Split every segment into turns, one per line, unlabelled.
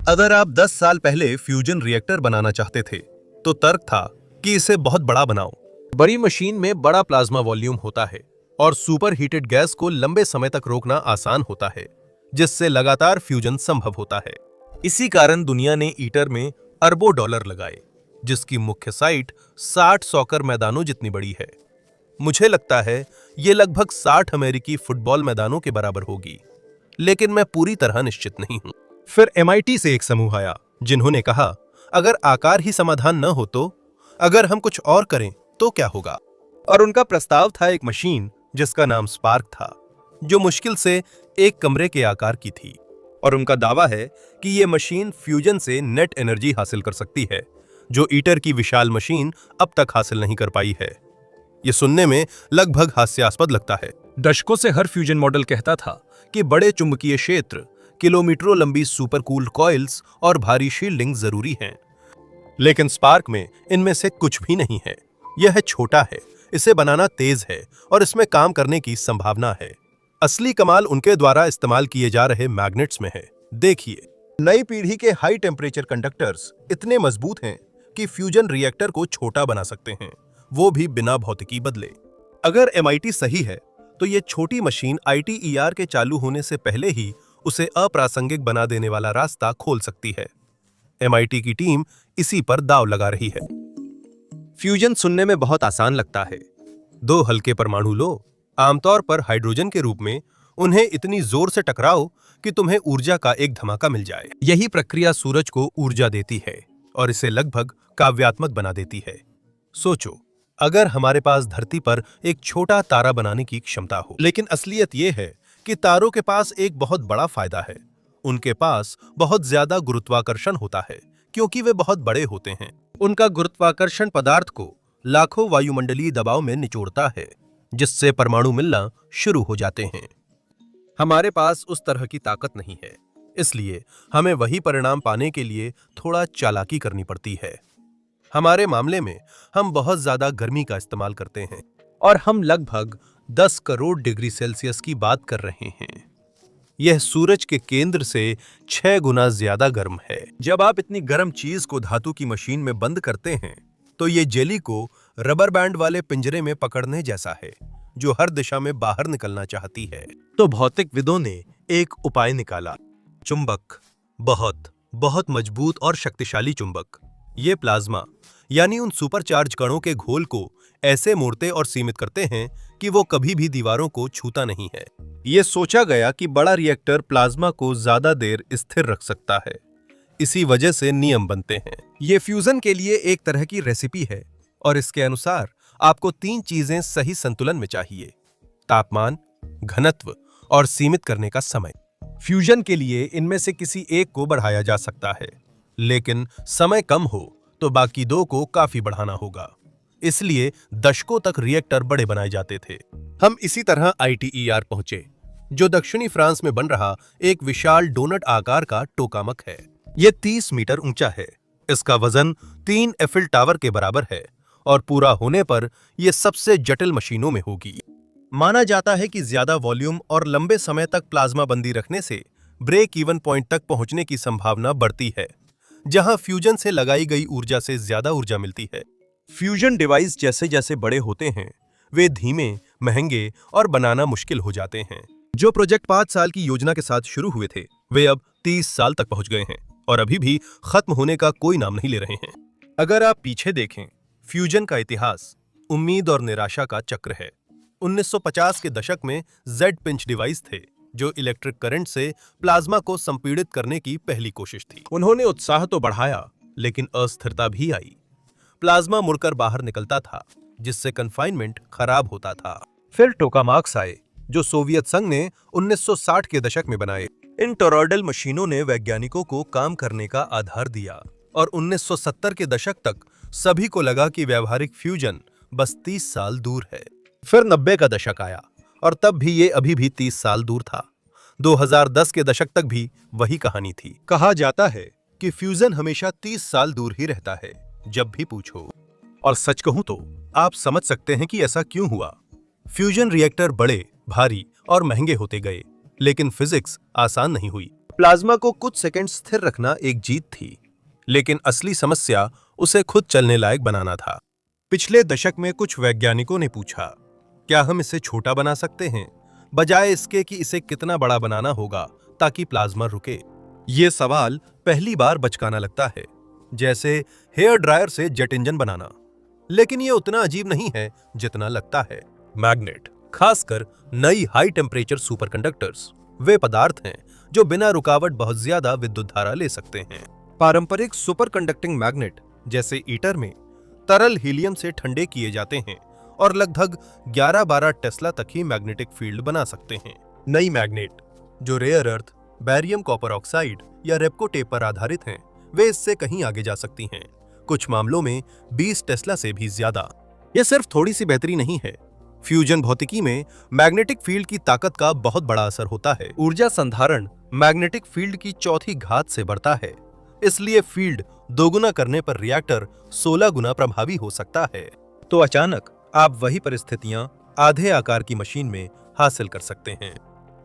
अगर आप 10 साल पहले फ्यूजन रिएक्टर बनाना चाहते थे तो तर्क था कि इसे बहुत बड़ा बनाओ। बड़ी मशीन में बड़ा प्लाज्मा वॉल्यूम होता है और सुपर हीटेड गैस को लंबे समय तक रोकना आसान होता है, जिससे लगातार फ्यूजन संभव होता है। इसी कारण दुनिया ने ईटर में अरबों डॉलर लगाए, जिसकी मुख्य साइट 60 सॉकर मैदानों जितनी बड़ी है। मुझे लगता है ये लगभग 60 अमेरिकी फुटबॉल मैदानों के बराबर होगी, लेकिन मैं पूरी तरह निश्चित नहीं हूं। फिर MIT से एक समूह आया जिन्होंने कहा, अगर आकार ही समाधान न हो तो अगर हम कुछ और करें तो क्या होगा। और उनका प्रस्ताव था एक मशीन जिसका नाम स्पार्क था, जो मुश्किल से एक कमरे के आकार की थी। और उनका दावा है कि यह मशीन फ्यूजन से नेट एनर्जी हासिल कर सकती है, जो ईटर की विशाल मशीन अब तक हासिल नहीं कर पाई है। यह सुनने में लगभग हास्यास्पद लगता है। दशकों से हर फ्यूजन मॉडल कहता था कि बड़े चुंबकीय क्षेत्र, किलोमीटरों लंबी सुपरकूल्ड कॉइल्स और भारी शील्डिंग जरूरी हैं। लेकिन स्पार्क में इनमें से कुछ भी नहीं है। यह छोटा है, इसे बनाना तेज है और इसमें काम करने की संभावना है। असली कमाल उनके द्वारा इस्तेमाल किए जा रहे मैग्नेट्स में है। देखिए, नई पीढ़ी के हाई टेम्परेचर कंडक्टर्स इतने मजबूत हैं कि फ्यूजन रिएक्टर को छोटा बना सकते हैं, वो भी बिना भौतिकी बदले। अगर MIT सही है तो ये छोटी मशीन ITER के चालू होने से पहले ही उसे अप्रासंगिक बना देने वाला रास्ता खोल सकती है। MIT की टीम इसी पर दांव लगा रही है। फ्यूजन सुनने में बहुत आसान लगता है। दो हल्के परमाणु लो, आमतौर पर हाइड्रोजन के रूप में, उन्हें इतनी जोर से टकराओ कि तुम्हें ऊर्जा का एक धमाका मिल जाए। यही प्रक्रिया सूरज को ऊर्जा देती है और इसे लगभग काव्यात्मक बना देती है। सोचो, अगर हमारे पास धरती पर एक छोटा तारा बनाने की क्षमता हो। लेकिन असलियत यह है कि तारों के पास एक बहुत बड़ा फायदा है। उनके पास बहुत ज्यादा गुरुत्वाकर्षण होता है, क्योंकि वे बहुत बड़े होते हैं। उनका गुरुत्वाकर्षण पदार्थ को लाखों वायुमंडलीय दबाव में निचोड़ता है, जिससे परमाणु मिलना शुरू हो जाते हैं। हमारे पास उस तरह की ताकत नहीं है, इसलिए हमें वही परिणाम पाने के लिए थोड़ा चालाकी करनी पड़ती है। हमारे मामले में हम बहुत ज्यादा गर्मी का इस्तेमाल करते हैं और हम लगभग 10 करोड़ डिग्री सेल्सियस की बात कर रहे हैं। यह सूरज के केंद्र से 6 गुना ज्यादा गर्म है। जब आप इतनी गर्म चीज को धातु की मशीन में बंद करते हैं तो ये जेली को रबर बैंड वाले पिंजरे में पकड़ने जैसा है, जो हर दिशा में बाहर निकलना चाहती है। तो भौतिकविदों ने एक उपाय निकाला, चुंबक। बहुत बहुत मजबूत और शक्तिशाली चुंबक। ये प्लाज्मा यानी उन सुपरचार्ज कणों के घोल को ऐसे मोड़ते और सीमित करते हैं कि वो कभी भी दीवारों को छूता नहीं है। ये सोचा गया कि बड़ा रिएक्टर प्लाज्मा को ज्यादा देर स्थिर रख सकता है। इसी वजह से नियम बनते हैं। ये फ्यूजन के लिए एक तरह की रेसिपी है और इसके अनुसार आपको 3 चीजें सही संतुलन में चाहिए: तापमान, घनत्व और सीमित करने का समय। फ्यूजन के लिए इनमें से किसी एक को बढ़ाया जा सकता है, लेकिन समय कम हो तो बाकी 2 को काफी बढ़ाना होगा। इसलिए दशकों तक रिएक्टर बड़े बनाए जाते थे। हम इसी तरह ITER पहुंचे, जो दक्षिणी फ्रांस में बन रहा एक विशाल डोनट आकार का टोकामक है। यह 30 मीटर ऊंचा है। इसका वजन 3 एफिल टावर के बराबर है और पूरा होने पर यह सबसे जटिल मशीनों में होगी। माना जाता है कि ज्यादा वॉल्यूम और लंबे समय तक प्लाज्मा बंदी रखने से ब्रेक इवन पॉइंट तक पहुंचने की संभावना बढ़ती है, जहां फ्यूजन से लगाई गई ऊर्जा से ज्यादा ऊर्जा मिलती है। फ्यूजन डिवाइस जैसे जैसे बड़े होते हैं, वे धीमे, महंगे और बनाना मुश्किल हो जाते हैं। जो प्रोजेक्ट 5 साल की योजना के साथ शुरू हुए थे, वे अब 30 साल तक पहुंच गए हैं और अभी भी खत्म होने का कोई नाम नहीं ले रहे हैं। अगर आप पीछे देखें, फ्यूजन का इतिहास उम्मीद और निराशा का चक्र है। 1950 के दशक में जेड पिंच डिवाइस थे, जो इलेक्ट्रिक करंट से प्लाज्मा को संपीड़ित करने की पहली कोशिश थी। उन्होंने उत्साह तो बढ़ाया, लेकिन अस्थिरता भी आई। प्लाज्मा मुड़कर बाहर निकलता था, जिससे कन्फाइनमेंट खराब होता था। फिर टोकामाक्स आए, जो सोवियत संघ ने 1960 के दशक में बनाए। इन टॉरॉयडल मशीनों ने वैज्ञानिकों को काम करने का आधार दिया और 1970 के दशक तक सभी को लगा कि व्यावहारिक फ्यूजन बस 30 साल दूर है। फिर 90 का दशक आया और तब भी ये अभी भी 30 साल दूर था। 2010 के दशक तक भी वही कहानी थी। कहा जाता है कि फ्यूजन हमेशा 30 साल दूर ही रहता है, जब भी पूछो। और सच कहूं तो आप समझ सकते हैं कि ऐसा क्यों हुआ। फ्यूजन रिएक्टर बड़े, भारी और महंगे होते गए, लेकिन फिजिक्स आसान नहीं हुई। प्लाज्मा को कुछ सेकंड स्थिर रखना एक जीत थी, लेकिन असली समस्या उसे खुद चलने लायक बनाना था। पिछले दशक में कुछ वैज्ञानिकों ने पूछा, क्या हम इसे छोटा बना सकते हैं, बजाय इसके कि इसे कितना बड़ा बनाना होगा ताकि प्लाज्मा रुके। ये सवाल पहली बार बचकाना लगता है, जैसे हेयर ड्रायर से जेट इंजन बनाना, लेकिन ये उतना अजीब नहीं है जितना लगता है। मैग्नेट, खासकर नई हाई टेम्परेचर सुपरकंडक्टर्स, वे पदार्थ हैं जो बिना रुकावट बहुत ज्यादा विद्युत धारा ले सकते हैं। पारंपरिक सुपरकंडक्टिंग मैग्नेट जैसे ईटर में तरल हीलियम से ठंडे किए जाते हैं और लगभग 11-12 टेस्ला तक ही मैग्नेटिक फील्ड बना सकते हैं। नई मैग्नेट जो rare earth, barium copper oxide या रेप्को टेप पर आधारित हैं, वे इससे कहीं आगे जा सकती हैं, कुछ मामलों में 20 टेस्ला से भी ज्यादा। यह सिर्फ थोड़ी सी बेहतरी नहीं है, फ्यूजन भौतिकी में मैग्नेटिक फील्ड की ताकत का बहुत बड़ा असर होता है। ऊर्जा संधारण मैग्नेटिक फील्ड की चौथी घात से बढ़ता है, इसलिए फील्ड दोगुना करने पर रिएक्टर 16 गुना प्रभावी हो सकता है। तो अचानक आप वही परिस्थितियां आधे आकार की मशीन में हासिल कर सकते हैं।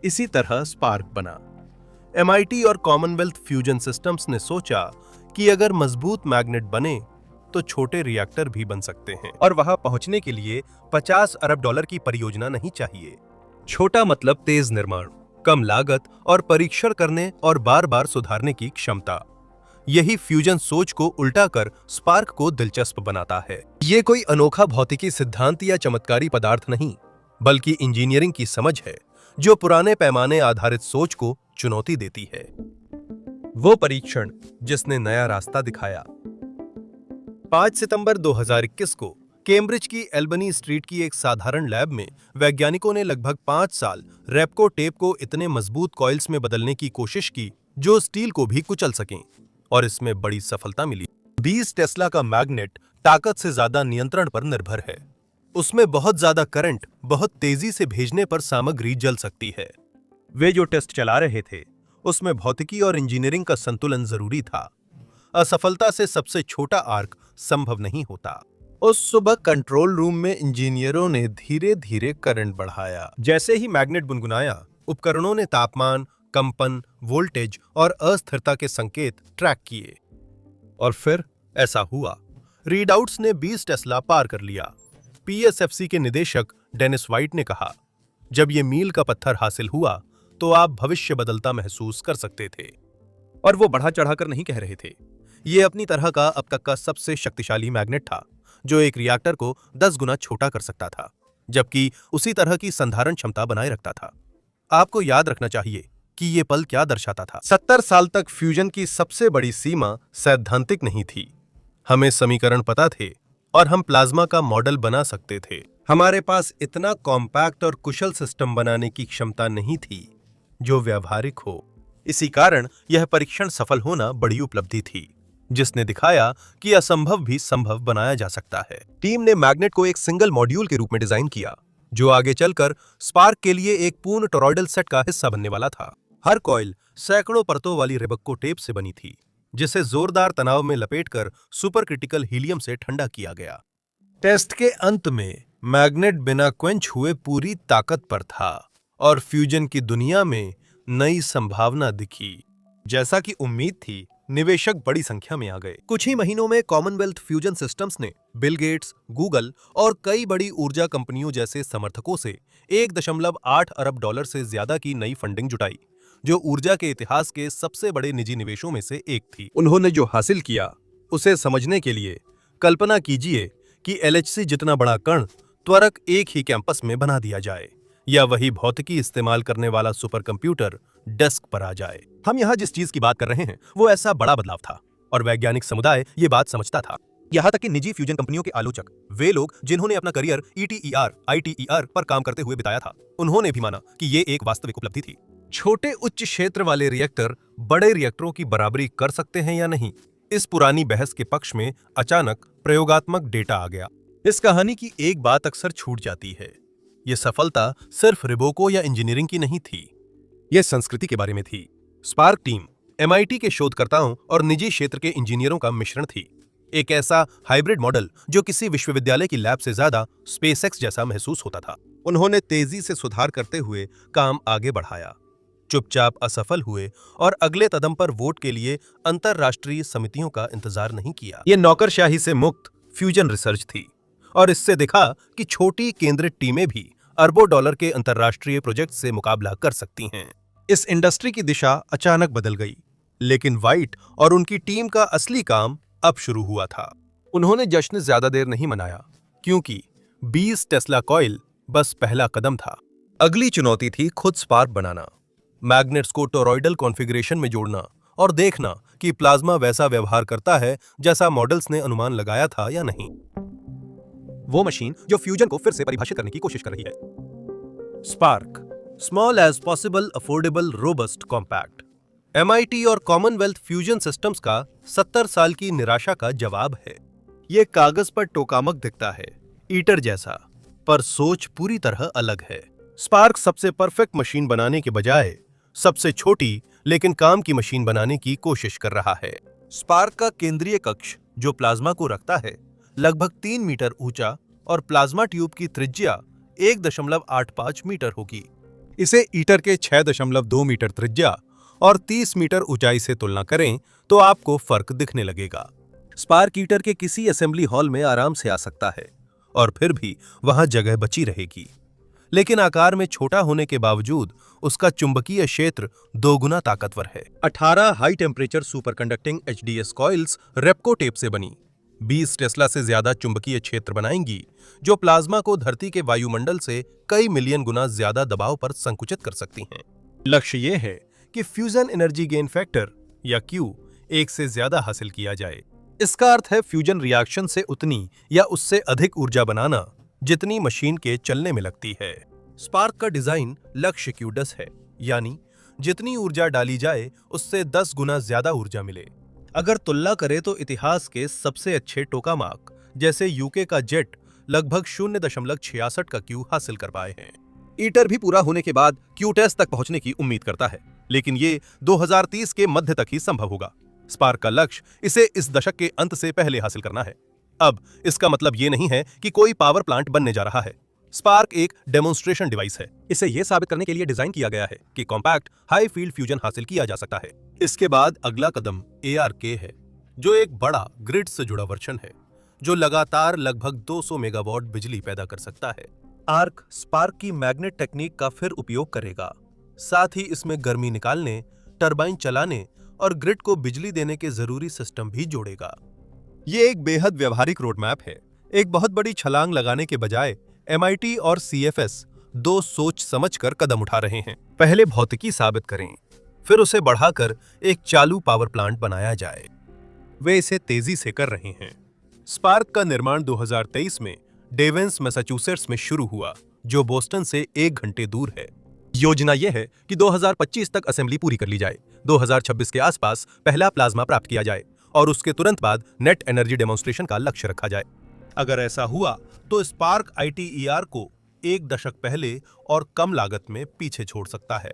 इसी तरह स्पार्क बना। MIT और कॉमनवेल्थ फ्यूजन सिस्टम्स ने सोचा कि अगर मजबूत मैग्नेट बने तो छोटे रिएक्टर भी बन सकते हैं, और वहां पहुंचने के लिए $50 अरब की परियोजना नहीं चाहिए। छोटा मतलब तेज निर्माण, कम लागत और परीक्षण करने और बार बार सुधारने की क्षमता। यही फ्यूजन सोच को उल्टा कर स्पार्क को दिलचस्प बनाता है। ये कोई अनोखा भौतिकी सिद्धांत या चमत्कारी पदार्थ नहीं, बल्कि इंजीनियरिंग की समझ है जो पुराने पैमाने आधारित सोच को चुनौती देती है। वो परीक्षण जिसने नया रास्ता दिखाया। 5 सितंबर 2021 को कैम्ब्रिज की एल्बनी स्ट्रीट की एक साधारण लैब में वैज्ञानिकों ने लगभग 5 साल रेप्को टेप को इतने मजबूत कॉइल्स में बदलने की कोशिश की जो स्टील को भी कुचल सकें, और इसमें बड़ी सफलता मिली। 20 टेस्ला का मैग्नेट ताकत से ज्यादा नियंत्रण पर निर्भर है। उसमें बहुत ज्यादा करंट बहुत तेजी से भेजने पर सामग्री जल सकती है। वे जो टेस्ट चला रहे थे उसमें भौतिकी और इंजीनियरिंग का संतुलन जरूरी था। असफलता से सबसे छोटा आर्क संभव नहीं होता। उस सुबह कंट्रोल रूम में इंजीनियरों ने धीरे धीरे करंट बढ़ाया। जैसे ही मैग्नेट गुनगुनाया, उपकरणों ने तापमान, कंपन, वोल्टेज और अस्थिरता के संकेत ट्रैक किए। और फिर ऐसा हुआ, रीडआउट्स ने 20 टेस्ला पार कर लिया। PSFC के निदेशक डेनिस वाइट ने कहा, जब ये मील का पत्थर हासिल हुआ तो आप भविष्य बदलता महसूस कर सकते थे। और वो बढ़ा चढ़ाकर नहीं कह रहे थे। ये अपनी तरह का अब तक का सबसे शक्तिशाली मैग्नेट था, जो एक रिएक्टर को 10 गुना छोटा कर सकता था, जबकि उसी तरह की संधारण क्षमता बनाए रखता था। आपको याद रखना चाहिए कि ये पल क्या दर्शाता था। 70 साल तक फ्यूजन की सबसे बड़ी सीमा सैद्धांतिक नहीं थी। हमें समीकरण पता थे और हम प्लाज्मा का मॉडल बना सकते थे। हमारे पास इतना कॉम्पैक्ट और कुशल सिस्टम बनाने की क्षमता नहीं थी जो व्यावहारिक हो। इसी कारण यह परीक्षण सफल होना बड़ी उपलब्धि थी, जिसने दिखाया कि असंभव भी संभव बनाया जा सकता है। टीम ने मैग्नेट को एक सिंगल मॉड्यूल के रूप में डिजाइन किया, जो आगे चलकर स्पार्क के लिए एक पूर्ण टॉरॉइडल सेट का हिस्सा बनने वाला था। हर कॉइल सैकड़ों परतों वाली रेबक्को टेप से बनी थी, जिसे जोरदार तनाव में लपेटकर सुपर क्रिटिकल हीलियम से ठंडा किया गया। टेस्ट के अंत में मैग्नेट बिना क्वेंच हुए पूरी ताकत पर था और फ्यूजन की दुनिया में नई संभावना दिखी। जैसा कि उम्मीद थी, निवेशक बड़ी संख्या में आ गए। कुछ ही महीनों में कॉमनवेल्थ फ्यूजन सिस्टम्स ने बिल गेट्स, गूगल और कई बड़ी ऊर्जा कंपनियों जैसे समर्थकों से $1.8 अरब से ज्यादा की नई फंडिंग जुटाई, जो ऊर्जा के इतिहास के सबसे बड़े निजी निवेशों में से एक थी। उन्होंने जो हासिल किया उसे समझने के लिए कल्पना कीजिए कि LHC जितना बड़ा कण त्वरक एक ही कैंपस में बना दिया जाए, या वही भौतिकी इस्तेमाल करने वाला सुपर कंप्यूटर डेस्क पर आ जाए। हम यहाँ जिस चीज की बात कर रहे हैं वो ऐसा बड़ा बदलाव था, और वैज्ञानिक समुदाय ये बात समझता था। यहाँ तक कि निजी फ्यूजन कंपनियों के आलोचक, वे लोग जिन्होंने अपना करियर ETER, ITER पर काम करते हुए बिताया था, उन्होंने भी माना कि ये एक वास्तविक उपलब्धि थी। छोटे उच्च क्षेत्र वाले रिएक्टर बड़े रिएक्टरों की बराबरी कर सकते हैं या नहीं, इस पुरानी बहस के पक्ष में अचानक प्रयोगात्मक डेटा आ गया। इस कहानी की एक बात अक्सर छूट जाती है, यह सफलता सिर्फ रिबोको या इंजीनियरिंग की नहीं थी, यह संस्कृति के बारे में थी। स्पार्क टीम MIT के शोधकर्ताओं और निजी क्षेत्र के इंजीनियरों का मिश्रण थी, एक ऐसा हाइब्रिड मॉडल जो किसी विश्वविद्यालय की लैब से ज्यादा स्पेसएक्स जैसा महसूस होता था। उन्होंने तेजी से सुधार करते हुए काम आगे बढ़ाया। चुपचाप असफल हुए और अगले कदम पर वोट के लिए अंतरराष्ट्रीय समितियों का इंतजार नहीं किया। ये नौकरशाही से मुक्त फ्यूजन रिसर्च थी और इससे दिखा कि छोटी केंद्रित टीमें भी अरबों डॉलर के अंतरराष्ट्रीय प्रोजेक्ट से मुकाबला कर सकती हैं। इस इंडस्ट्री की दिशा अचानक बदल गई, लेकिन वाइट और उनकी टीम का असली काम अब शुरू हुआ था। उन्होंने जश्न ज्यादा देर नहीं मनाया, क्योंकि 20 टेस्ला कॉइल बस पहला कदम था। अगली चुनौती थी खुद स्पार्क बनाना, मैग्नेट्स को टोरॉइडल कॉन्फ़िगरेशन में जोड़ना और देखना कि प्लाज्मा वैसा व्यवहार करता है जैसा मॉडल्स ने अनुमान लगाया था या नहीं। वो मशीन जो फ्यूजन को फिर से परिभाषित करने की कोशिश कर रही है। Spark, small as possible, affordable, robust, compact. MIT और कॉमनवेल्थ फ्यूजन सिस्टम्स का 70 साल की निराशा का जवाब है। ये कागज पर टोकामक दिखता है, ईटर जैसा, पर सोच पूरी तरह अलग है। स्पार्क सबसे परफेक्ट मशीन बनाने के बजाय सबसे छोटी लेकिन काम की मशीन बनाने की कोशिश कर रहा है। स्पार्क का केंद्रीय कक्ष, जो प्लाज्मा को रखता है, लगभग 3 मीटर ऊंचा और प्लाज्मा ट्यूब की त्रिज्या 1.85 मीटर होगी। इसे ईटर के 6.2 मीटर त्रिज्या और 30 मीटर ऊंचाई से तुलना करें तो आपको फर्क दिखने लगेगा। स्पार्क ईटर के किसी असेंबली हॉल में आराम से आ सकता है और फिर भी वहां जगह बची रहेगी, लेकिन आकार में छोटा होने के बावजूद उसका चुंबकीय क्षेत्र 2 गुना ताकतवर है। 18 high temperature superconducting HDS coils Repco tape से बनी 20 टेस्ला से ज्यादा चुंबकीय क्षेत्र बनाएंगी, जो प्लाज्मा को धरती के वायुमंडल से कई मिलियन गुना ज्यादा दबाव पर संकुचित कर सकती हैं। लक्ष्य यह है कि फ्यूजन एनर्जी गेन फैक्टर या Q 1 से ज्यादा हासिल किया जाए। इसका अर्थ है फ्यूजन रिएक्शन से उतनी या उससे अधिक ऊर्जा बनाना जितनी मशीन के चलने में लगती है। स्पार्क का डिजाइन लक्ष्य Q10 है, यानी जितनी ऊर्जा डाली जाए उससे 10 गुना ज्यादा ऊर्जा मिले। अगर तुलना करें तो इतिहास के सबसे अच्छे टोकामाक जैसे यूके का जेट लगभग 0.66 का Q हासिल कर पाए हैं। ईटर भी पूरा होने के बाद Q10 तक पहुंचने की उम्मीद करता है, लेकिन ये 2030 के मध्य तक ही संभव होगा। स्पार्क का लक्ष्य इसे इस दशक के अंत से पहले हासिल करना है। अब इसका मतलब ये नहीं है कि कोई पावर प्लांट बनने जा रहा है। स्पार्क एक डेमोन्स्ट्रेशन डिवाइस है। इसे यह साबित करने के लिए डिजाइन किया गया है कि कॉम्पैक्ट हाई फील्ड फ्यूजन हासिल किया जा सकता है। इसके बाद अगला कदम ARK है, जो एक बड़ा ग्रिड से जुड़ा वर्जन है, जो लगातार लगभग 200 मेगावाट बिजली पैदा कर सकता है। आर्क स्पार्क की मैग्नेट टेक्निक का फिर उपयोग करेगा, साथ ही इसमें गर्मी निकालने, टरबाइन चलाने और ग्रिड को बिजली देने के जरूरी सिस्टम भी जोड़ेगा। ये एक बेहद व्यवहारिक रोडमैप है। एक बहुत बड़ी छलांग लगाने के बजाय MIT और CFS 2 सोच समझकर कदम उठा रहे हैं। पहले भौतिकी साबित करें, फिर उसे बढ़ाकर एक चालू पावर प्लांट बनाया जाए। वे इसे तेजी से कर रहे हैं। स्पार्क का निर्माण 2023 में डेवेंस मैसाचुसेट्स में शुरू हुआ, जो बोस्टन से 1 घंटे दूर है। योजना यह है कि 2025 तक असेंबली पूरी कर ली जाए, 2026 के आसपास पहला प्लाज्मा प्राप्त किया जाए और उसके तुरंत बाद नेट एनर्जी डेमोन्स्ट्रेशन का लक्ष्य रखा जाए। अगर ऐसा हुआ तो स्पार्क ITER को 1 दशक पहले और कम लागत में पीछे छोड़ सकता है।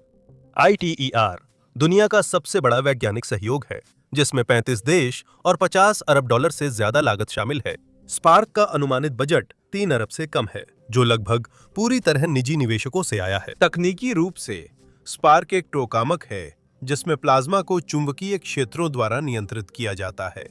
ITER दुनिया का सबसे बड़ा वैज्ञानिक सहयोग है, जिसमें 35 देश और 50 अरब डॉलर से ज्यादा लागत शामिल है। स्पार्क का अनुमानित बजट 3 अरब से कम है, जो लगभग पूरी तरह निजी निवेशकों से आया है। तकनीकी रूप से स्पार्क एक टोकामक है, जिसमें प्लाज्मा को चुंबकीय क्षेत्रों द्वारा नियंत्रित किया जाता है,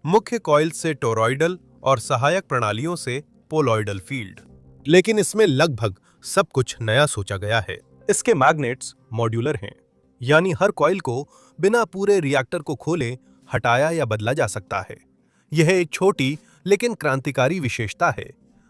मुख्य कॉइल से टोरॉइडल और सहायक प्रणालियों से पोलॉइडल फील्ड। लेकिन इसमें लगभग सब कुछ नया सोचा गया है। इसके मैग्नेट्स मॉड्यूलर हैं, यानी हर कॉइल को बिना पूरे रिएक्टर को खोले हटाया या बदला जा सकता है। यह एक छोटी लेकिन क्रांतिकारी विशेषता है,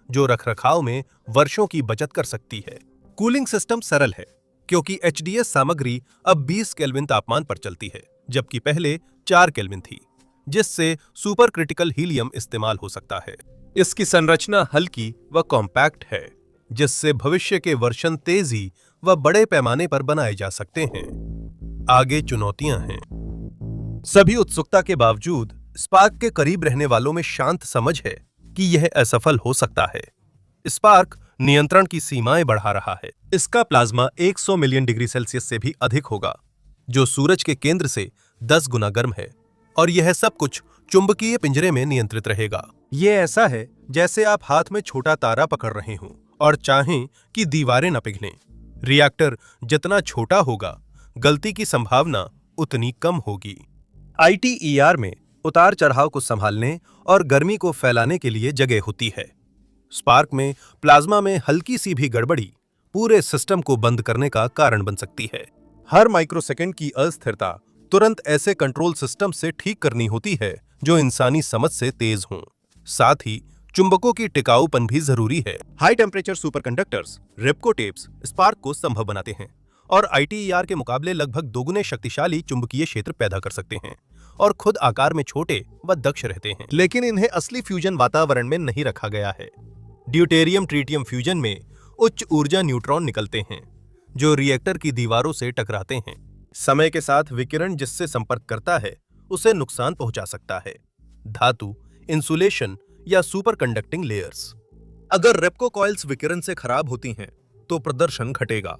जो रखरखाव में वर्षों की बचत कर सकती है। कूलिंग सिस्टम सरल है, क्योंकि HDS सामग्री अब 20 केल्विन तापमान पर चलती है, जबकि पहले 4 केल्विन थी, जिससे सुपर क्रिटिकल हीलियम इस्तेमाल हो सकता है। इसकी संरचना हल्की व कॉम्पैक्ट है, जिससे भविष्य के वर्षन तेजी व बड़े पैमाने पर बनाए जा सकते हैं। आगे चुनौतियां हैं। सभी उत्सुकता के बावजूद स्पार्क के करीब रहने वालों में शांत समझ है कि यह असफल हो सकता है। स्पार्क नियंत्रण की सीमाएं बढ़ा रहा है। इसका प्लाज्मा 100 मिलियन डिग्री सेल्सियस से भी अधिक होगा, जो सूरज के केंद्र से 10 गुना गर्म है, और यह सब कुछ चुंबकीय पिंजरे में नियंत्रित रहेगा। यह ऐसा है जैसे आप हाथ में छोटा तारा पकड़ रहे हों और चाहें कि दीवारें न पिघलें। रिएक्टर जितना छोटा होगा, गलती की संभावना उतनी कम होगी। ITER में उतार चढ़ाव को संभालने और गर्मी को फैलाने के लिए जगह होती है। स्पार्क में प्लाज्मा में हल्की सी भी गड़बड़ी पूरे सिस्टम को बंद करने का कारण बन सकती है। हर माइक्रोसेकंड की अस्थिरता तुरंत ऐसे कंट्रोल सिस्टम से ठीक करनी होती है जो इंसानी समझ से तेज हों। साथ ही चुंबकों की टिकाऊपन भी जरूरी है। High temperature superconductors Repco tapes spark को संभव बनाते हैं और ITER के मुकाबले लगभग दोगुने शक्तिशाली चुंबकीय क्षेत्र पैदा कर सकते हैं और खुद आकार में छोटे व दक्ष रहते हैं। लेकिन इन्हें असली फ्यूजन वातावरण में नहीं रखा गया है। ड्यूटेरियम ट्रिटियम फ्यूजन में उच्च ऊर्जा न्यूट्रॉन निकलते हैं जो रिएक्टर की दीवारों से टकराते हैं। समय के साथ विकिरण जिससे संपर्क करता है उसे नुकसान पहुंचा सकता है। धातु, इंसुलेशन या सुपर कंडक्टिंग लेयर्स। अगर रेपको कॉइल्स विकिरण से खराब होती हैं तो प्रदर्शन घटेगा।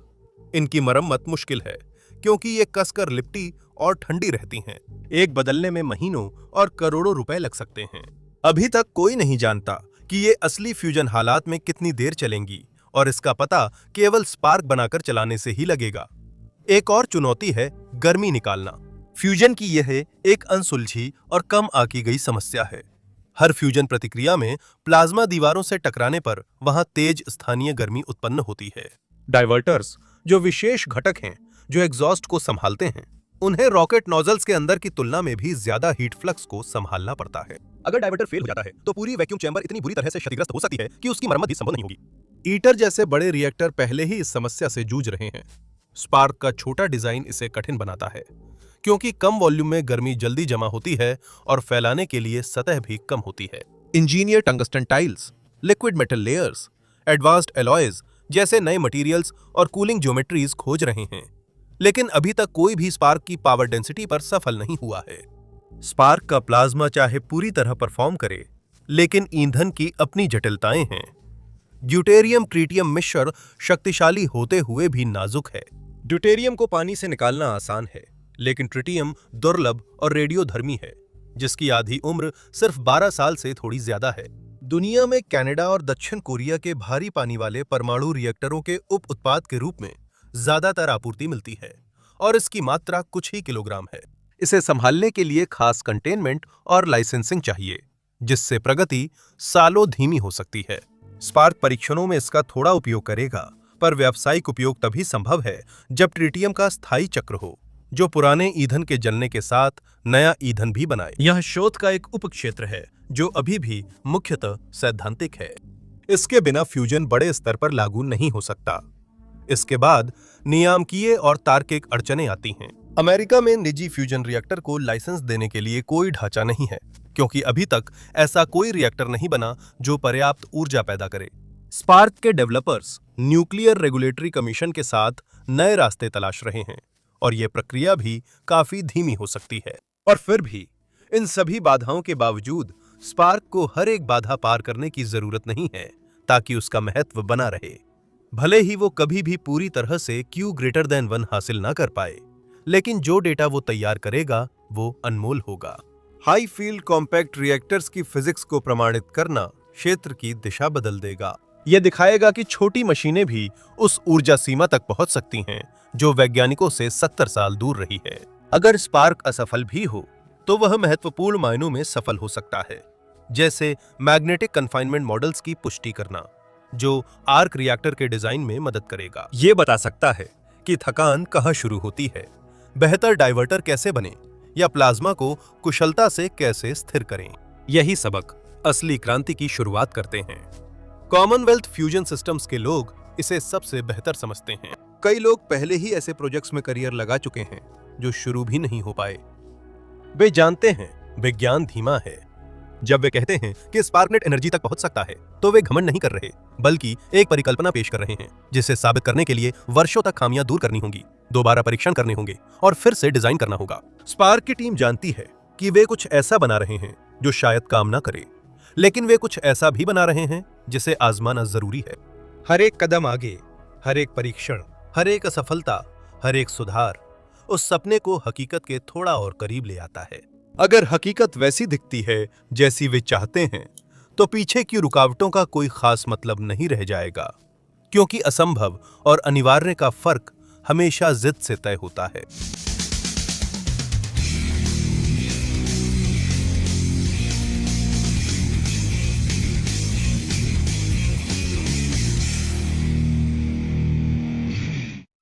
इनकी मरम्मत मुश्किल है क्योंकि ये कसकर लिपटी और ठंडी रहती हैं। एक बदलने में महीनों और करोड़ों रुपए लग सकते हैं। अभी तक कोई नहीं जानता कि ये असली फ्यूजन हालात में कितनी देर चलेंगी और इसका पता केवल स्पार्क बनाकर चलाने से ही लगेगा। एक और चुनौती है गर्मी निकालना। फ्यूजन की यह एक अनसुलझी और कम आंकी गई समस्या है। हर फ्यूजन प्रतिक्रिया में प्लाज्मा दीवारों से टकराने पर वहां तेज स्थानीय गर्मी उत्पन्न होती है। डाइवर्टर्स जो विशेष घटक हैं जो एग्जॉस्ट को संभालते हैं, उन्हें रॉकेट नोजल्स के अंदर की तुलना में भी ज्यादा हीट फ्लक्स को संभालना पड़ता है। अगर डाइवर्टर फेल हो जाता है तो पूरी वैक्यूम चैम्बर इतनी बुरी तरह से क्षतिग्रस्त हो सकती है कि उसकी मरम्मत भी संभव नहीं होगी। ईटर जैसे बड़े रिएक्टर पहले ही इस समस्या से जूझ रहे हैं। स्पार्क का छोटा डिजाइन इसे कठिन बनाता है क्योंकि कम वॉल्यूम में गर्मी जल्दी जमा होती है और फैलाने के लिए सतह भी कम होती है। Engineer tungsten tiles, liquid metal layers, advanced alloys जैसे नए मटेरियल्स और कूलिंग ज्योमेट्रीज खोज रहे हैं, लेकिन अभी तक कोई भी स्पार्क की पावर डेंसिटी पर सफल नहीं हुआ है। स्पार्क का प्लाज्मा चाहे पूरी तरह परफॉर्म करे, लेकिन ईंधन की अपनी जटिलताएं हैं। ड्यूटेरियम ट्रिटियम मिश्र शक्तिशाली होते हुए भी नाजुक है। ड्यूटेरियम को पानी से निकालना आसान है, लेकिन ट्रिटियम दुर्लभ और रेडियोधर्मी है, जिसकी आधी उम्र सिर्फ 12 साल से थोड़ी ज्यादा है। दुनिया में कनाडा और दक्षिण कोरिया के भारी पानी वाले परमाणु रिएक्टरों के उप उत्पाद के रूप में ज्यादातर आपूर्ति मिलती है और इसकी मात्रा कुछ ही किलोग्राम है। इसे संभालने के लिए खास कंटेनमेंट और लाइसेंसिंग चाहिए, जिससे प्रगति सालों धीमी हो सकती है। स्पार्क परीक्षणों में इसका थोड़ा उपयोग करेगा, पर व्यावसायिक उपयोग तभी संभव है जब ट्रिटियम का स्थायी चक्र हो जो पुराने ईंधन के जलने के साथ नया ईंधन भी बनाए। यह शोध का एक उपक्षेत्र है जो अभी भी मुख्यतः सैद्धांतिक है। इसके बिना फ्यूजन बड़े स्तर पर लागू नहीं हो सकता। इसके बाद नियामकीय और तार्किक अड़चनें आती हैं। अमेरिका में निजी फ्यूजन रिएक्टर को लाइसेंस देने के लिए कोई ढांचा नहीं है, क्योंकि अभी तक ऐसा कोई रिएक्टर नहीं बना जो पर्याप्त ऊर्जा पैदा करे। स्पार्क के डेवलपर्स न्यूक्लियर रेगुलेटरी कमीशन के साथ नए रास्ते तलाश रहे हैं और यह प्रक्रिया भी काफी धीमी हो सकती है। और फिर भी इन सभी बाधाओं के बावजूद स्पार्क को हर एक बाधा पार करने की जरूरत नहीं है ताकि उसका महत्व बना रहे। भले ही वो कभी भी पूरी तरह से Q>1 हासिल ना कर पाए, लेकिन जो डेटा वो तैयार करेगा वो अनमोल होगा। हाई फील्ड कॉम्पैक्ट रिएक्टर्स की फिजिक्स को प्रमाणित करना क्षेत्र की दिशा बदल देगा। यह दिखाएगा कि छोटी मशीनें भी उस ऊर्जा सीमा तक पहुंच सकती हैं जो वैज्ञानिकों से 70 साल दूर रही है। अगर स्पार्क असफल भी हो तो वह महत्वपूर्ण मायनों में सफल हो सकता है, जैसे मैग्नेटिक कन्फाइनमेंट मॉडल्स की पुष्टि करना, जो आर्क रिएक्टर के डिजाइन में मदद करेगा। ये बता सकता है कि थकान कहां शुरू होती है, बेहतर डाइवर्टर कैसे बने या प्लाज्मा को कुशलता से कैसे स्थिर करें। यही सबक असली क्रांति की शुरुआत करते हैं। कॉमनवेल्थ फ्यूजन सिस्टम्स के लोग इसे सबसे बेहतर समझते हैं। कई लोग पहले ही ऐसे प्रोजेक्ट्स में करियर लगा चुके हैं जो शुरू भी नहीं हो पाए। वे जानते हैं विज्ञान धीमा है। जब वे कहते हैं कि स्पार्कनेट एनर्जी तक पहुंच सकता है, तो वे घमंड नहीं कर रहे, बल्कि एक परिकल्पना पेश कर रहे हैं जिसे साबित करने के लिए वर्षों तक खामियां दूर करनी होंगी, दोबारा परीक्षण करने होंगे और फिर से डिजाइन करना होगा। स्पार्क की टीम जानती है कि वे कुछ ऐसा बना रहे हैं जो शायद काम ना करे, लेकिन वे कुछ ऐसा भी बना रहे हैं जिसे आजमाना जरूरी है। हर एक कदम आगे, हर एक परीक्षण, हर एक असफलता, हर एक सुधार उस सपने को हकीकत के थोड़ा और करीब ले आता है। अगर हकीकत वैसी दिखती है जैसी वे चाहते हैं, तो पीछे की रुकावटों का कोई खास मतलब नहीं रह जाएगा, क्योंकि असंभव और अनिवार्य का फर्क हमेशा जिद से तय होता है।